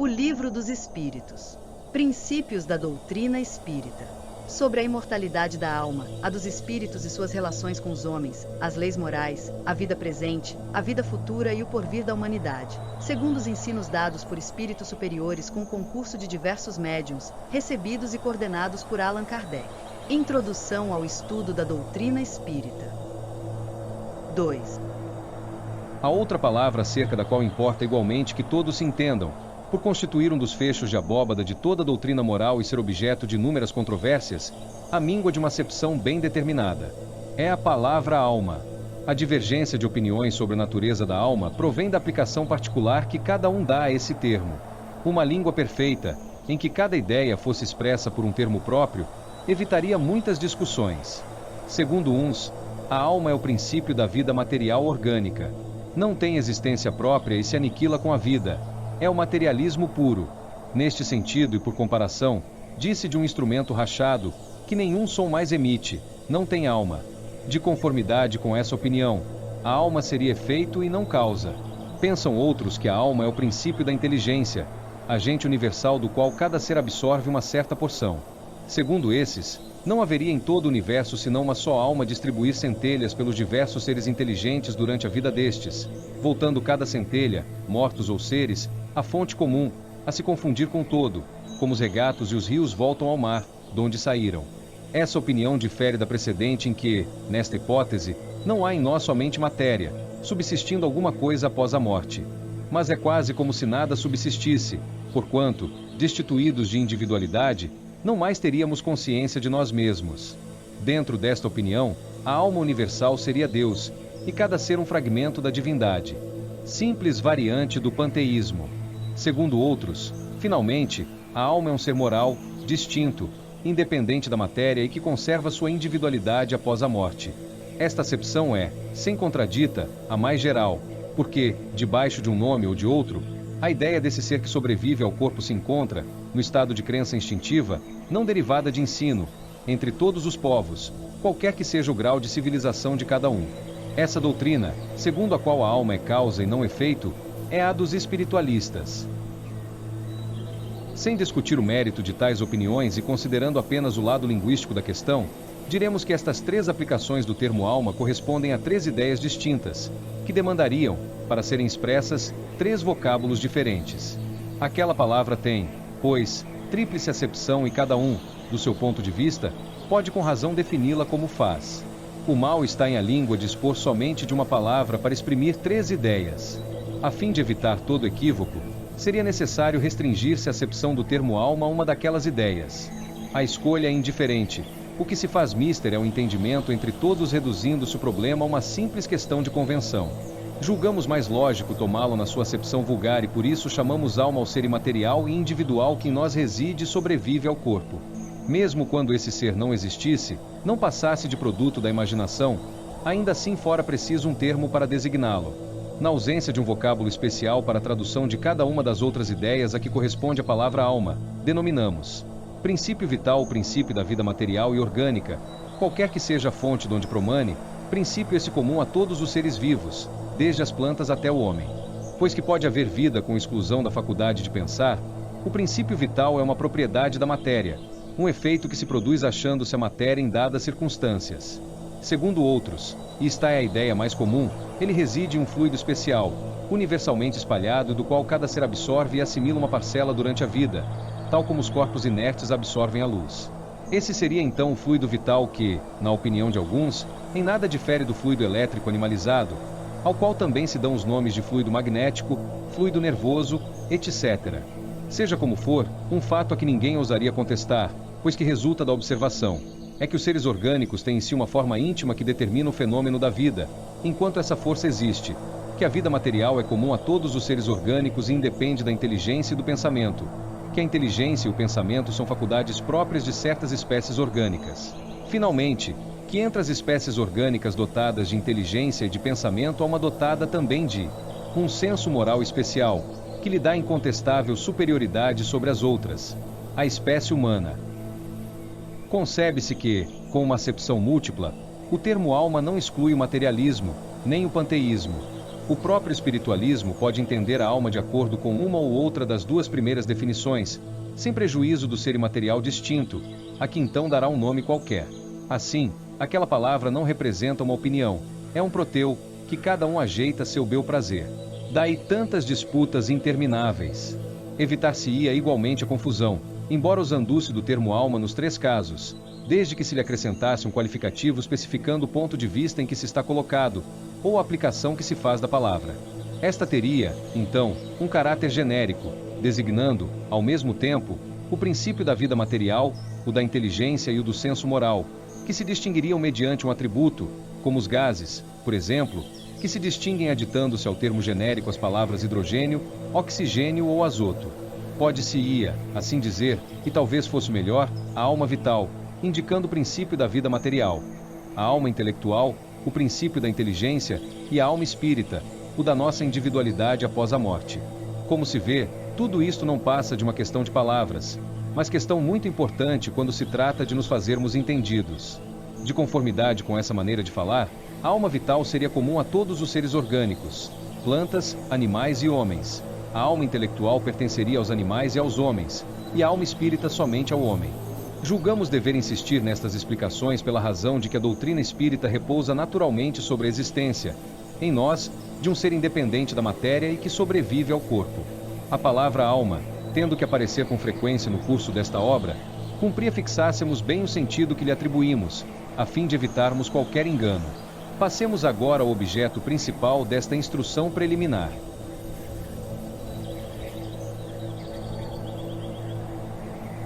O Livro dos Espíritos. Princípios da doutrina espírita. Sobre a imortalidade da alma, a dos espíritos e suas relações com os homens, as leis morais, a vida presente, a vida futura e o porvir da humanidade, segundo os ensinos dados por espíritos superiores com o concurso de diversos médiuns, recebidos e coordenados por Allan Kardec. Introdução ao estudo da doutrina espírita. 2. A outra palavra acerca da qual importa igualmente que todos se entendam, por constituir um dos fechos de abóbada de toda a doutrina moral e ser objeto de inúmeras controvérsias, a míngua de uma acepção bem determinada. É a palavra alma. A divergência de opiniões sobre a natureza da alma provém da aplicação particular que cada um dá a esse termo. Uma língua perfeita, em que cada ideia fosse expressa por um termo próprio, evitaria muitas discussões. Segundo uns, a alma é o princípio da vida material orgânica. Não tem existência própria e se aniquila com a vida. É o materialismo puro. Neste sentido e por comparação, disse de um instrumento rachado, que nenhum som mais emite, não tem alma. De conformidade com essa opinião, a alma seria efeito e não causa. Pensam outros que a alma é o princípio da inteligência, agente universal do qual cada ser absorve uma certa porção. Segundo esses, não haveria em todo o universo senão uma só alma distribuir centelhas pelos diversos seres inteligentes durante a vida destes, voltando cada centelha, mortos ou seres, à fonte comum, a se confundir com todo, como os regatos e os rios voltam ao mar, donde saíram. Essa opinião difere da precedente em que, nesta hipótese, não há em nós somente matéria, subsistindo alguma coisa após a morte. Mas é quase como se nada subsistisse, porquanto, destituídos de individualidade, não mais teríamos consciência de nós mesmos. Dentro desta opinião, a alma universal seria Deus, e cada ser um fragmento da divindade. Simples variante do panteísmo. Segundo outros, finalmente, a alma é um ser moral, distinto, independente da matéria e que conserva sua individualidade após a morte. Esta acepção é, sem contradita, a mais geral, porque, debaixo de um nome ou de outro, a ideia desse ser que sobrevive ao corpo se encontra, no estado de crença instintiva, não derivada de ensino, entre todos os povos, qualquer que seja o grau de civilização de cada um. Essa doutrina, segundo a qual a alma é causa e não efeito, é a dos espiritualistas. Sem discutir o mérito de tais opiniões e considerando apenas o lado linguístico da questão, diremos que estas três aplicações do termo alma correspondem a três ideias distintas, que demandariam, para serem expressas, três vocábulos diferentes. Aquela palavra tem, pois, tríplice acepção e cada um, do seu ponto de vista, pode com razão defini-la como faz. O mal está em a língua dispor somente de uma palavra para exprimir três ideias. A fim de evitar todo equívoco, seria necessário restringir-se a acepção do termo alma a uma daquelas ideias. A escolha é indiferente. O que se faz mister é o entendimento entre todos, reduzindo-se o problema a uma simples questão de convenção. Julgamos mais lógico tomá-lo na sua acepção vulgar e por isso chamamos alma ao ser imaterial e individual que em nós reside e sobrevive ao corpo. Mesmo quando esse ser não existisse, não passasse de produto da imaginação, ainda assim fora preciso um termo para designá-lo. Na ausência de um vocábulo especial para a tradução de cada uma das outras ideias a que corresponde a palavra alma, denominamos princípio vital o princípio da vida material e orgânica, qualquer que seja a fonte de onde promane, princípio esse comum a todos os seres vivos, desde as plantas até o homem. Pois que pode haver vida com exclusão da faculdade de pensar, o princípio vital é uma propriedade da matéria, um efeito que se produz achando-se a matéria em dadas circunstâncias. Segundo outros, e esta é a ideia mais comum, ele reside em um fluido especial, universalmente espalhado, do qual cada ser absorve e assimila uma parcela durante a vida, tal como os corpos inertes absorvem a luz. Esse seria então o fluido vital que, na opinião de alguns, em nada difere do fluido elétrico animalizado, ao qual também se dão os nomes de fluido magnético, fluido nervoso, etc. Seja como for, um fato a que ninguém ousaria contestar, pois que resulta da observação, é que os seres orgânicos têm em si uma forma íntima que determina o fenômeno da vida, enquanto essa força existe, que a vida material é comum a todos os seres orgânicos e independe da inteligência e do pensamento, que a inteligência e o pensamento são faculdades próprias de certas espécies orgânicas. Finalmente, que entre as espécies orgânicas dotadas de inteligência e de pensamento há uma dotada também de um senso moral especial, que lhe dá incontestável superioridade sobre as outras, a espécie humana. Concebe-se que, com uma acepção múltipla, o termo alma não exclui o materialismo, nem o panteísmo. O próprio espiritualismo pode entender a alma de acordo com uma ou outra das duas primeiras definições, sem prejuízo do ser imaterial distinto, a que então dará um nome qualquer. Assim, aquela palavra não representa uma opinião, é um proteu, que cada um ajeita a seu bel prazer. Daí tantas disputas intermináveis. Evitar-se-ia igualmente a confusão, embora usando-se do termo alma nos três casos, desde que se lhe acrescentasse um qualificativo especificando o ponto de vista em que se está colocado, ou a aplicação que se faz da palavra. Esta teria, então, um caráter genérico, designando, ao mesmo tempo, o princípio da vida material, o da inteligência e o do senso moral, que se distinguiriam mediante um atributo, como os gases, por exemplo, que se distinguem aditando-se ao termo genérico as palavras hidrogênio, oxigênio ou azoto. Pode-se-ia, assim dizer, e talvez fosse melhor, a alma vital, indicando o princípio da vida material, a alma intelectual, o princípio da inteligência, e a alma espírita, o da nossa individualidade após a morte. Como se vê, tudo isto não passa de uma questão de palavras, mas questão muito importante quando se trata de nos fazermos entendidos. De conformidade com essa maneira de falar, a alma vital seria comum a todos os seres orgânicos, plantas, animais e homens. A alma intelectual pertenceria aos animais e aos homens, e a alma espírita somente ao homem. Julgamos dever insistir nestas explicações pela razão de que a doutrina espírita repousa naturalmente sobre a existência, em nós, de um ser independente da matéria e que sobrevive ao corpo. A palavra alma, tendo que aparecer com frequência no curso desta obra, cumpria fixássemos bem o sentido que lhe atribuímos, a fim de evitarmos qualquer engano. Passemos agora ao objeto principal desta instrução preliminar.